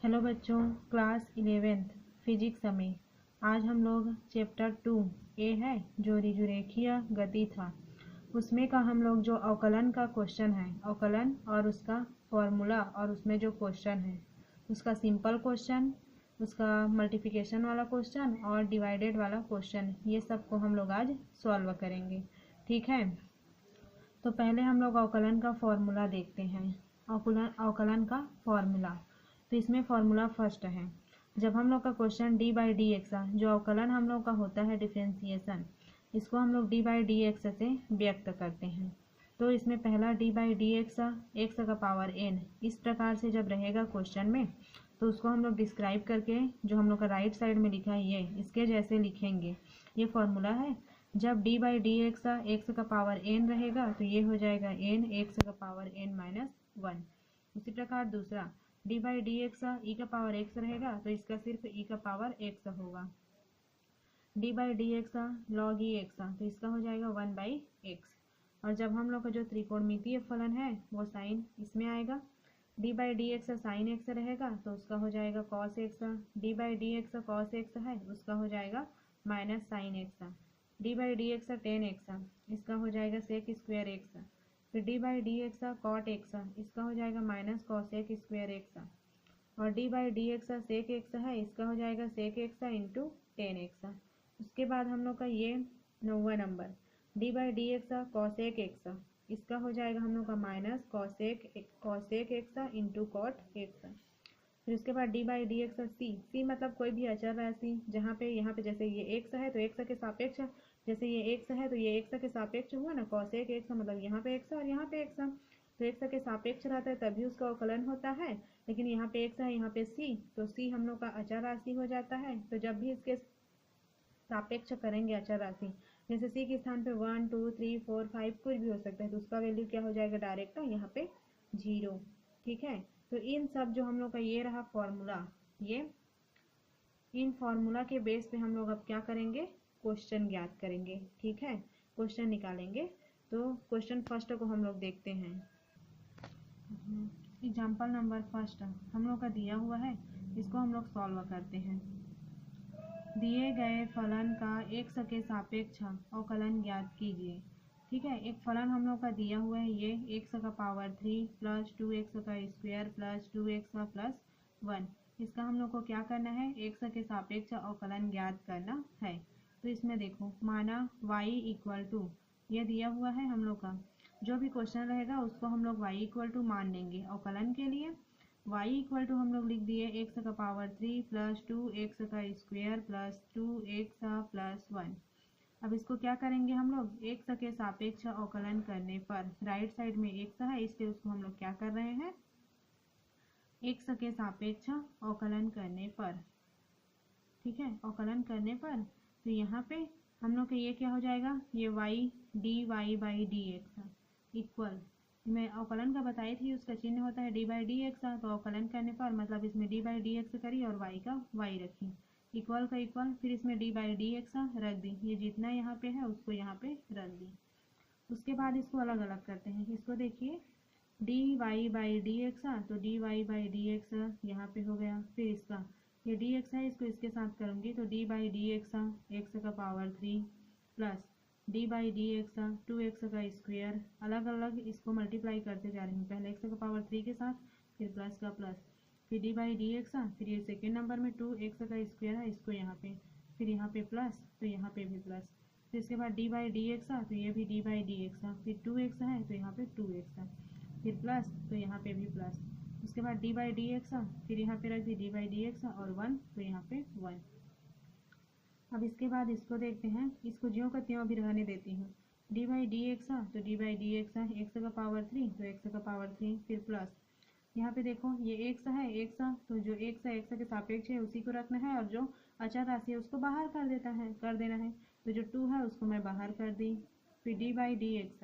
Hello बच्चों, class 11th physics में आज हम लोग चैप्टर 2 ए है जो ऋजुरेखीय गति था उसमें का हम लोग जो अवकलन का क्वेश्चन है, अवकलन और उसका फॉर्मूला और उसमें जो क्वेश्चन है उसका सिंपल क्वेश्चन, उसका मल्टीप्लिकेशन वाला क्वेश्चन और डिवाइडेड वाला क्वेश्चन, ये सब को हम लोग आज सॉल्व करेंगे। ठीक है, तो पहले हम लोग अवकलन का फॉर्मूला देखते हैं। अवकलन का फॉर्मूला, तो इसमें फॉर्मूला फर्स्ट है, जब हम लोग का question D by d x जो अवकलन हम लोग का होता है डिफ्रेंसिएशन, इसको हम लोग डी बाई डी एक्स से व्यक्त करते हैं। तो इसमें पहला D by d x x का पावर एन इस प्रकार से जब रहेगा क्वेश्चन में, तो उसको हम लोग डिस्क्राइब करके जो हम लोग का राइट साइड में लिखा है ये इसके जैसे लिखेंगे। ये फॉर्मूला है। जब D by d x x का पावर एन रहेगा तो ये हो जाएगा एन एक्स का पावर एन माइनस वन। उसी प्रकार दूसरा D by d x e का पावर एक्स रहेगा तो इसका सिर्फ ई का पावर एक्स होगा। D by d x log E x तो इसका हो जाएगा वन बाई एक्स। और जब हम लोग का जो त्रिकोणमितीय फलन है वो साइन इसमें आएगा। D by d x sine x रहेगा तो उसका हो जाएगा cos x. D by d x cos x है उसका हो जाएगा minus sine x. D by d x tan x इसका हो जाएगा सेक स्क्वायर एक्स। फिर d by d x cot x इसका हो जाएगा माइनस कॉसेक स्क्वायर एक्स। और d by d x sec x है इसका हो जाएगा sec x into ten x. उसके बाद हम लोग का ये 9वां number d by d x cosec x इसका हो जाएगा हम लोग का minus cosec x into cot x. फिर उसके बाद d by d x c मतलब कोई भी अचर राशि जहाँ पे यहाँ पे जैसे ये एक्स है तो एक्स के सापेक्ष, जैसे ये एक्स है तो ये एक्स के सापेक्ष हुआ ना, कॉसेक एक्स मतलब यहाँ पे एक्स और यहाँ पे एक्स, तो एक्स के सापेक्ष रहता है तभी उसका अवकलन होता है। लेकिन यहाँ पे एक्स है यहाँ पे सी, तो सी हम लोग का अचर राशि हो जाता है। तो जब भी इसके सापेक्ष करेंगे अचर राशि, जैसे सी के स्थान पे 1 2 3 4 5 कुछ भी हो सकता है, तो उसका वैल्यू क्या हो जाएगा डायरेक्ट यहाँ पे 0। ठीक है, तो इन सब जो हम लोग का ये रहा फॉर्मूला, ये इन फॉर्मूला के बेस पे हम लोग अब क्या करेंगे, क्वेश्चन ज्ञात करेंगे। ठीक है, क्वेश्चन निकालेंगे। तो क्वेश्चन फर्स्ट को हम लोग देखते हैं। एग्जाम्पल नंबर फर्स्ट हम लोग का दिया हुआ है, इसको हम लोग सॉल्व करते हैं। दिए गए फलन का एक्स के सापेक्ष अवकलन ज्ञात कीजिए। ठीक है, एक फलन हम लोग का दिया हुआ है, ये एक्स का पावर 3 प्लस 2x का स्क्वायर प्लस 2x का प्लस 1। इसका हम लोग को क्या करना है, एक्स के सापेक्ष अवकलन ज्ञात करना है। तो इसमें देखो माना y इक्वल टू, ये दिया हुआ है हम लोग का, जो भी क्वेश्चन रहेगा उसको हम लोग y इक्वल टू मान लेंगे अवकलन के लिए। y इक्वल टू हम लोग लिख दिए एक्स का पावर 3 प्लस 2x का स्क्वायर प्लस 2x प्लस 1। अब इसको क्या करेंगे हम लोग, एक्स के सापेक्ष अवकलन करने पर, राइट साइड में एक्स है इसलिए उसको हम लोग क्या कर रहे हैं, एक्स के सापेक्ष अवकलन करने पर। ठीक है, अवकलन करने पर तो यहाँ पे हम लोग का ये क्या हो जाएगा, ये y dy by d x equal, मैं अवकलन का बताई थी उसका चिन्ह होता है डी बाई डी एक्स, तो अवकलन करने पर मतलब इसमें डी बाई डी एक्स करी और y का y रखी, इक्वल का इक्वल, फिर इसमें डी बाई डी एक्स रख दी, ये जितना यहाँ पे है उसको यहाँ पे रख दी। उसके बाद इसको अलग अलग करते हैं। इसको देखिए d y by d x, तो d y by d x यहाँ पे हो गया। फिर इसका ये डी एक्स है इसको इसके साथ करूँगी तो d by d x x का power 3 plus d by d x 2x का स्क्वायर, अलग अलग इसको मल्टीप्लाई करते जा रही हूँ, पहले x का पावर 3 के साथ फिर प्लस का प्लस, फिर डी बाई डी एक्स, फिर ये सेकेंड नंबर में 2x का स्क्वायर है इसको यहाँ पे, फिर यहाँ पे प्लस तो यहाँ पे भी प्लस, फिर इसके बाद डी बाई डी एक्स तो ये भी डी बाई डी एक्स, फिर 2x है तो यहाँ पे 2x, फिर प्लस तो यहाँ पे भी प्लस, उसके बाद डी बाई डी एक्स, फिर यहाँ पे रख दी डी बाई डी एक्स और 1 तो यहाँ पे 1। अब इसके बाद इसको देखते हैं, इसको ज्यों का त्यों भी रहने देती हूँ, डी बाई डी एक्स तो d by d x x का पावर 3 तो एक्स का पावर 3 फिर प्लस, यहाँ पे देखो ये एक्स है, एक्स तो जो एक्स है एक्स के सापेक्ष है उसी को रखना है और जो अचर राशि है उसको बाहर कर देना है। तो जो 2 है उसको मैं बाहर कर दी, फिर डी बाई डी एक्स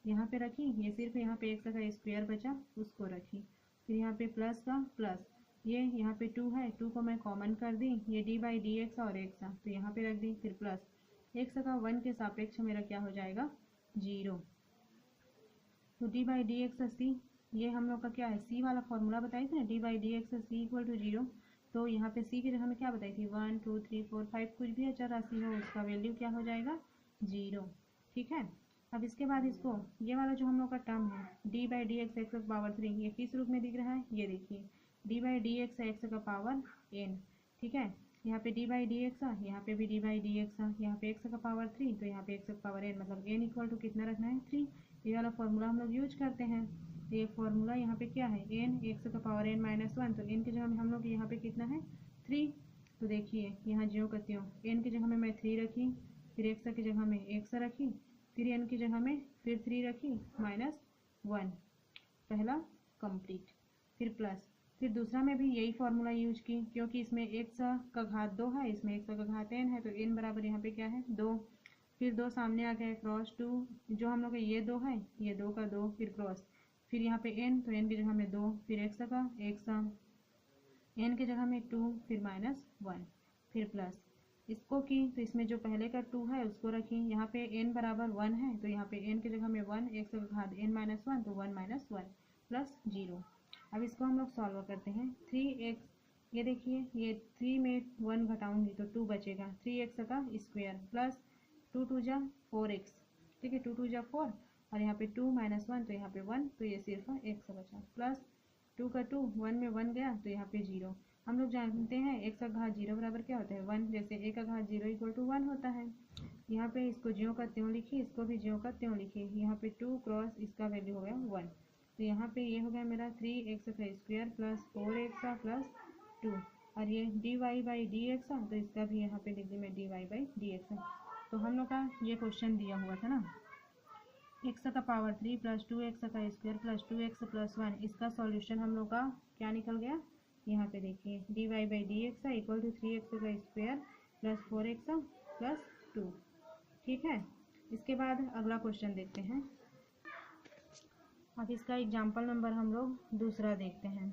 यहाँ पे रखी, ये सिर्फ यहाँ पे एक्स का स्क्वायर बचा उसको रखी, फिर यहाँ पे प्लस का प्लस, ये यहाँ पे 2 है 2 को मैं कॉमन कर दी, ये डी बाई डी एक्स और एक्स तो यहाँ पे रख दी, फिर प्लस एक्स का 1 के सापेक्ष मेरा क्या हो जाएगा 0। तो डी बाई डी एक्स सी ये हम लोग का क्या है, सी वाला फॉर्मूला बताई थी ना, d by d x c equal to 0। तो यहाँ पे सी की जगह हमें क्या बताई थी, 1 2 3 4 5 कुछ भी अचर राशि हो उसका वैल्यू क्या हो जाएगा, 0। ठीक है। अब इसके बाद इसको ये वाला जो हम लोग का टर्म है D by d x x का पावर 3, ये किस रूप में दिख रहा है, ये देखिए D by d x x का पावर n। ठीक है, यहाँ पे डी बाई डी एक्स यहाँ पे भी डी बाई डी एक्स यहाँ पे एक्स का पावर 3, तो यहाँ पे एक्स का पावर n, मतलब n इक्वल टू कितना रखना है, 3। ये वाला फॉर्मूला हम लोग यूज करते हैं। तो ये फॉर्मूला यहाँ पे क्या है, n एक्स का पावर n माइनस 1, तो n की जगह में हम लोग यहाँ पे कितना है, 3। तो देखिए यहाँ ज्यों का त्यों n की जगह में मैं 3 रखी, फिर x की जगह में x रखी, फिर n की जगह में फिर 3 रखी माइनस 1, पहला कंप्लीट, फिर प्लस, फिर दूसरा में भी यही फॉर्मूला यूज की, क्योंकि इसमें x का घात 2 है, इसमें x का घात n है, तो n बराबर यहाँ पे क्या है, 2। फिर 2 सामने आ गया, क्रॉस 2, जो हम लोग का ये 2 है, ये 2 का 2, फिर क्रॉस, फिर यहाँ पे n, तो n की जगह में 2, फिर x का x, n की जगह में 2, फिर माइनस 1, फिर प्लस इसको की, तो इसमें जो पहले का 2 है उसको रखी, यहाँ पे n बराबर 1 है, तो यहाँ पे n की जगह में 1, x का घात n माइनस 1, तो 1 माइनस 1 प्लस 0। अब इसको हम लोग सॉल्व करते हैं, 3x, ये देखिए ये 3 में 1 घटाऊंगी तो 2 बचेगा, 3x का स्क्वायर प्लस 2 2 जा 4x, ठीक है 2 2 जा 4, और यहाँ पे 2 माइनस 1, तो यहाँ पे 1, तो ये सिर्फ x बचा, प्लस 2 का 2, 1 में 1 गया, तो यहाँ पे 0। हम लोग जानते हैं x का घात 0 बराबर क्या होता है, 1, जैसे a का घात 0 इक्वल टू 1 होता है। यहाँ पे इसको ज्यों का त्यों लिखिए, इसको भी ज्यों का त्यों लिखिए, यहाँ पे 2 क्रॉस इसका वैल्यू हो गया 1, तो यहाँ पे ये हो गया मेरा 3x का स्क्वायर प्लस 4x प्लस 2, और ये dy बाई डी एक्स, तो इसका भी यहाँ पे लिख दी मैं dy बाई डी एक्स। तो हम लोग का ये क्वेश्चन दिया हुआ था ना, x का पावर 3 प्लस 2x का स्क्वायर प्लस 2x प्लस 1, इसका सॉल्यूशन हम लोग का क्या निकल गया, यहाँ पे देखिए dy by d x equal to 3x का स्क्वायर प्लस 4x प्लस 2। ठीक है, इसके बाद अगला क्वेश्चन देखते हैं। अब इसका एग्जाम्पल नंबर हम लोग दूसरा देखते हैं।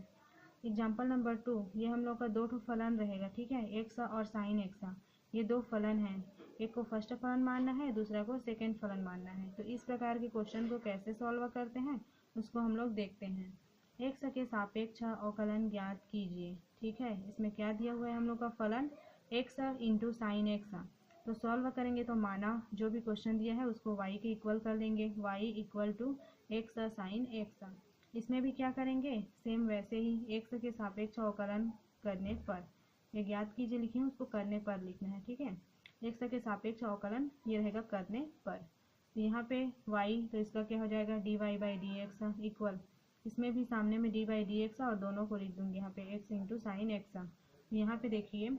एग्जाम्पल नंबर 2, ये हम लोग का 2 ठो फलन रहेगा, ठीक है, x और साइन x, ये 2 फलन हैं, एक को फर्स्ट फलन मानना है, दूसरा को सेकंड फलन मानना है। तो इस प्रकार के क्वेश्चन को कैसे सॉल्व करते हैं उसको हम लोग देखते हैं। x के सापेक्ष अवकलन ज्ञात कीजिए। ठीक है, इसमें क्या दिया हुआ है हम लोग का फलन x इंटू साइन x। तो सॉल्व करेंगे तो माना जो भी क्वेश्चन दिया है उसको y के इक्वल कर लेंगे, y equal to x sine x। इसमें भी क्या करेंगे, सेम वैसे ही x के सापेक्ष अवकलन करने पर, ये ज्ञात कीजिए लिखे हैं, उसको करने पर लिखना है। ठीक है, x के सापेक्ष अवकलन ये रहेगा करने पर, तो यहाँ पे y, तो इसका क्या हो जाएगा dy by d x equal, इसमें भी सामने में डी बाई डी एक्स और दोनों को लिख दूंगी यहाँ पे x इंटू साइन x। यहाँ पे देखिए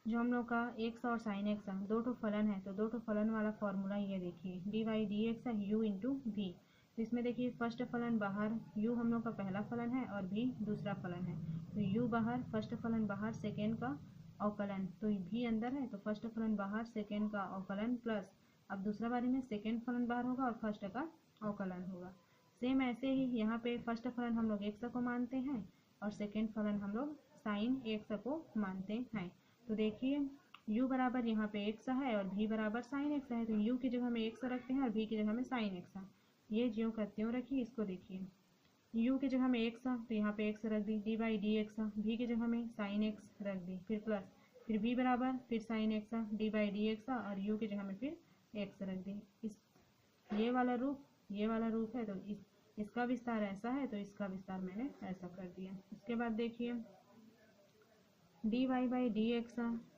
जो हम लोग का x और साइन x 2 ठो फलन है, तो 2 ठो फलन वाला फॉर्मूला ये देखिए D by d x u into v। तो इसमें देखिए फर्स्ट फलन बाहर, u हम लोग का पहला फलन है और v दूसरा फलन है, तो u बाहर, फर्स्ट फलन बाहर, सेकेंड का अवकलन, तो v अंदर है, तो फर्स्ट फलन बाहर, सेकेंड का अवकलन प्लस, अब दूसरा बारी में सेकेंड फलन बाहर होगा और फर्स्ट का अवकलन होगा। सेम ऐसे ही यहाँ पे फर्स्ट फलन हम लोग x को मानते हैं और सेकेंड फलन हम लोग साइन x को मानते हैं। तो देखिए u बराबर यहाँ पे x है और v बराबर साइन x है, तो u की जगह में x रखते हैं और v की जगह में साइन x। ये ज्यों का त्यों रखिए, इसको देखिए u की जगह में x, तो यहाँ पे x रख दी, d by d x, v की जगह में साइन x रख दी, फिर प्लस, फिर v बराबर फिर sine x d by d x और u की जगह में फिर x रख दी। इस ये वाला रूप है, तो इसका विस्तार ऐसा है, तो इसका विस्तार मैंने ऐसा कर दिया। इसके बाद देखिए d y by d x,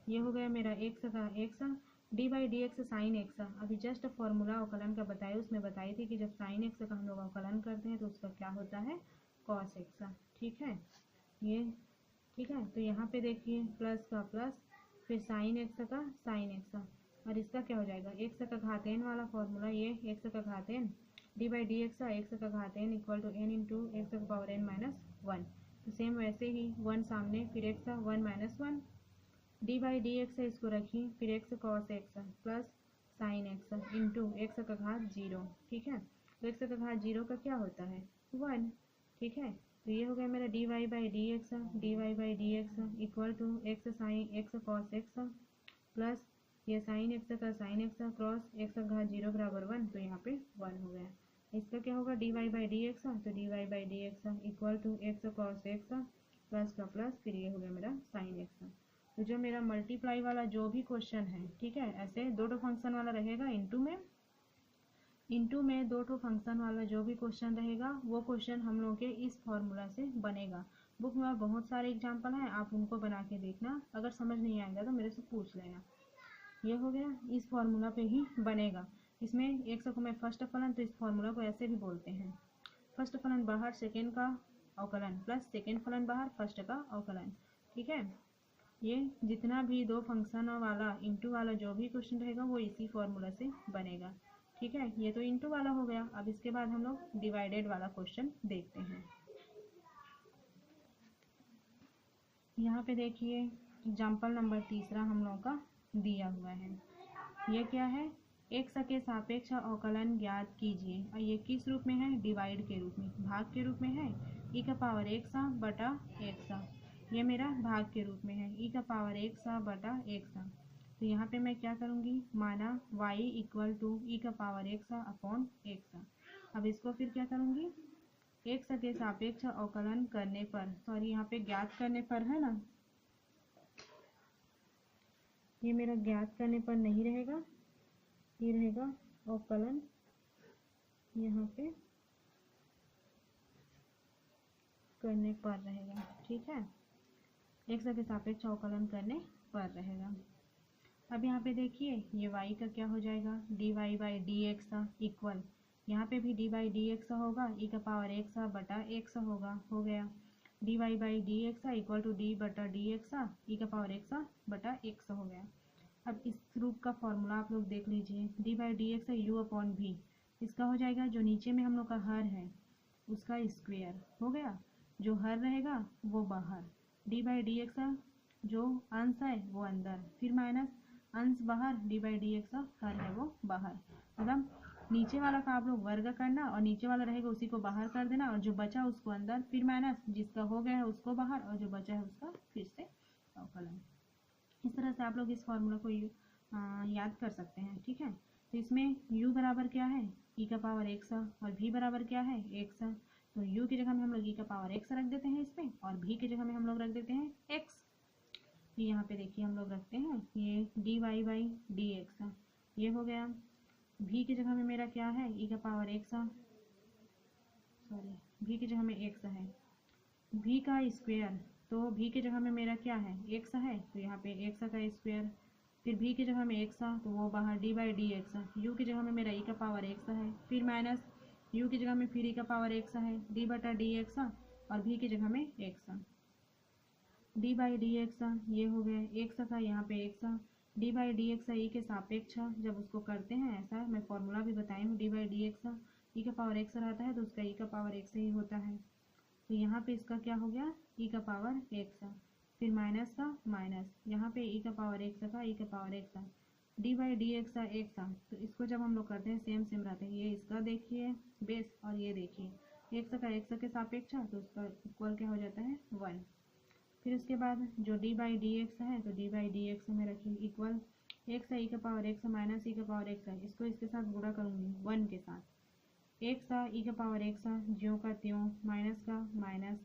ये हो गया मेरा x का x, d by d x sine x। अभी जस्ट फॉर्मूला अवकलन का बताया, उसमें बताई थी कि जब साइन x का हम लोग अवकलन करते हैं तो उसका क्या होता है, कॉस x। ठीक है, ये ठीक है, तो यहाँ पे देखिए प्लस का प्लस, फिर साइन x का साइन x, और इसका क्या हो जाएगा x का घात n वाला फॉर्मूला, ये x का घात n, d by d x x का घात n equal to n into x का पावर n माइनस 1। तो सेम वैसे ही 1 सामने, फिर x 1 minus 1, D by d x इसको रखी, फिर x cos x plus sign x into x का घात 0। ठीक है, तो x का घात 0 का क्या होता है 1। ठीक है, तो ये हो गया मेरा d y by d x equal to x sine x cos x plus ये साइन x का साइन x क्रॉस x का घात 0 बराबर 1, तो यहाँ पे 1 हो गया। इसका क्या होगा, d y by d x, तो d y by d x equal to x cos x plus का प्लस, फिर ये हो गया मेरा साइन एक्स। तो जो मेरा मल्टीप्लाई वाला जो भी क्वेश्चन है, ठीक है, ऐसे दो फंक्शन वाला रहेगा इंटू में दो फंक्शन वाला जो भी क्वेश्चन रहेगा वो क्वेश्चन हम लोग के इस फॉर्मूला से बनेगा। बुक में बहुत सारे एग्जाम्पल हैं, आप उनको बना के देखना, अगर समझ नहीं आएगा तो मेरे से पूछ लेना। ये हो गया, इस फॉर्मूला पे ही बनेगा। इसमें एक सौ को मैं फर्स्ट फलन, तो इस फॉर्मूला को ऐसे भी बोलते हैं, फर्स्ट फलन बाहर सेकेंड का अवकलन प्लस सेकेंड फलन बाहर फर्स्ट का अवकलन। ठीक है, ये जितना भी दो फंक्शन वाला इंटू वाला जो भी क्वेश्चन रहेगा वो इसी फॉर्मूला से बनेगा। ठीक है, ये तो इंटू वाला हो गया। अब इसके बाद हम लोग डिवाइडेड वाला क्वेश्चन देखते हैं। यहाँ पे देखिए एग्जाम्पल नंबर तीसरा हम लोग का दिया हुआ है। ये क्या है, एक्स के सापेक्ष अवकलन ज्ञात कीजिए। और ये किस रूप में है, डिवाइड के रूप में, भाग के रूप में है। ई का पावर एक्स बटा एक्स, ये मेरा भाग के रूप में है, ई का पावर एक्स बटा एक्स। तो यहाँ पे मैं क्या करूँगी, माना y इक्वल टू ई का पावर एक्स अपॉन एक्स। अब इसको फिर क्या करूँगी, एक्स के सापेक्ष अवकलन करने पर, सॉरी यहाँ पे ज्ञात करने पर है ना, ये मेरा ज्ञात करने पर नहीं रहेगा, ये रहेगा अवकलन, यहाँ पे करने पर रहेगा। ठीक है, एक्स के सापेक्ष अवकलन करने पर रहेगा। अब यहाँ पे देखिए ये y का क्या हो जाएगा, d y by d x equal, यहाँ पे भी डी बाई डी एक्स होगा, ई का पावर एक्स बटा एक्स होगा, हो गया। D y by d x equal to d बटा डी एक्स, ई का पावर एक्स बटा एक्स हो गया। अब इस रूप का फॉर्मूला आप लोग देख लीजिए, D by d x u upon भी, इसका हो जाएगा जो नीचे में हम लोग का हर है उसका स्क्वायर हो गया, जो हर रहेगा वो बाहर, डी बाई डी एक्स जो अंश है वो अंदर, फिर माइनस अंश बाहर, डी बाई डी एक्स हर है वो बाहर। मतलब नीचे वाला का आप लोग वर्ग करना और नीचे वाला रहेगा उसी को बाहर कर देना, और जो बचा उसको अंदर, फिर माइनस जिसका हो गया है उसको बाहर, और जो बचा है उसका फिर से अवकलन। इस तरह से आप लोग इस फॉर्मूला को याद कर सकते हैं। ठीक है, तो इसमें u बराबर क्या है, ई का पावर एक्स, और v बराबर क्या है, एक्स। तो u की जगह में हम लोग ई का पावर एक्स रख देते हैं इसमें, और v की जगह में हम लोग रख देते हैं x। यहाँ पे देखिए हम लोग रखते हैं ये d y by d x, ये हो गया। v की जगह में मेरा क्या है, ई का पावर एक्स, सॉरी v की जगह में x है, v का स्क्वायर, तो v की जगह में मेरा क्या है, x है, तो यहाँ पे x का स्क्वायर, फिर v की जगह में x तो वो बाहर d by d x, u की जगह में मेरा e का पावर x है, फिर माइनस u की जगह में फिर e का पावर x है, d बटा डी एक्स, और v की जगह में x, d by d x, ये हो गया एक्स का यहाँ पे x, d by d x e के सापेक्ष जब उसको करते हैं, ऐसा मैं फॉर्मूला भी बताई हूँ, D by d x e का पावर एक्स रहता है तो उसका ई का पावर एक्स ही होता है। तो यहाँ पे इसका क्या हो गया, ई का पावर एक्स, फिर माइनस का माइनस, यहाँ पे ई का पावर एक्स का ई का power x, d by d x x. तो इसको जब हम लोग करते हैं सेम सेम रहते हैं, ये इसका देखिए बेस, और ये देखिए एक्स का एक्स के सापेक्ष, तो उसका इक्वल क्या हो जाता है 1। फिर उसके बाद जो डी बाई डी एक्स है, तो डी बाई डी एक्स में रखिए इक्वल एक्स ई का पावर एक्स माइनस ई का पावर एक्स है, इसको इसके साथ गुणा करूँगी 1 के साथ, एक्स ई का पावर एक्स ज्यों का त्यों, माइनस का माइनस,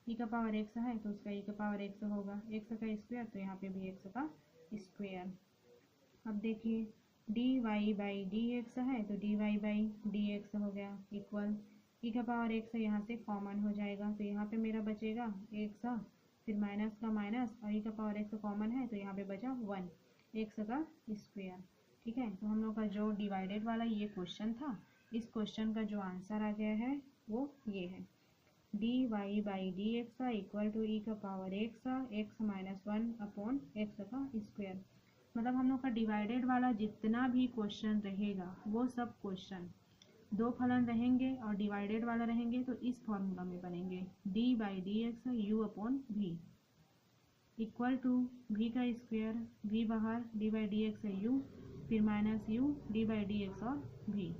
ई का पावर एक्स है तो उसका ई का पावर एक्स होगा, एक्स का स्क्वायर, तो यहाँ पे भी एक्स का स्क्वायर। अब देखिए d y by d x है, तो d y by d x हो गया इक्वल ई का पावर एक्स यहाँ से कॉमन हो जाएगा, तो यहाँ पे मेरा बचेगा एक्स, फिर माइनस का माइनस, और ई का पावर एक्स कॉमन है तो यहाँ पे बचा 1 एक्स का स्क्वायर। ठीक है, तो हम लोग का जो डिवाइडेड वाला ये क्वेश्चन था, इस क्वेश्चन का जो आंसर आ गया है वो ये है, d y by d x equal to e का power x, x minus 1 upon x का स्क्वायर। मतलब हम लोग का डिवाइडेड वाला जितना भी क्वेश्चन रहेगा वो सब क्वेश्चन दो फलन रहेंगे और डिवाइडेड वाला रहेंगे तो इस फॉर्मूला में बनेंगे, d by d x u upon v equal to v का स्क्वायर, वी बाहर, d by d x u, फिर minus u d by d x और वी।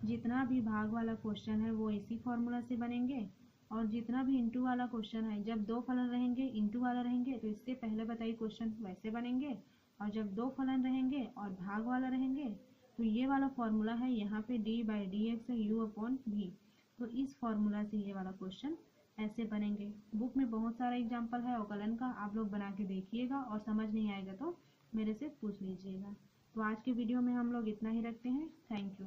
जितना भी भाग वाला क्वेश्चन है वो इसी फॉर्मूला से बनेंगे, और जितना भी इंटू वाला क्वेश्चन है, जब दो फलन रहेंगे इंटू वाला रहेंगे तो इससे पहले बताइए क्वेश्चन वैसे बनेंगे, और जब दो फलन रहेंगे और भाग वाला रहेंगे तो ये वाला फॉर्मूला है, यहाँ पे d/dx है u/v। तो इस फॉर्मूला से ये वाला क्वेश्चन ऐसे बनेंगे। बुक में बहुत सारा एग्जाम्पल है अवकलन का, आप लोग बना के देखिएगा और समझ नहीं आएगा तो मेरे से पूछ लीजिएगा। तो आज के वीडियो में हम लोग इतना ही रखते हैं। Thank you.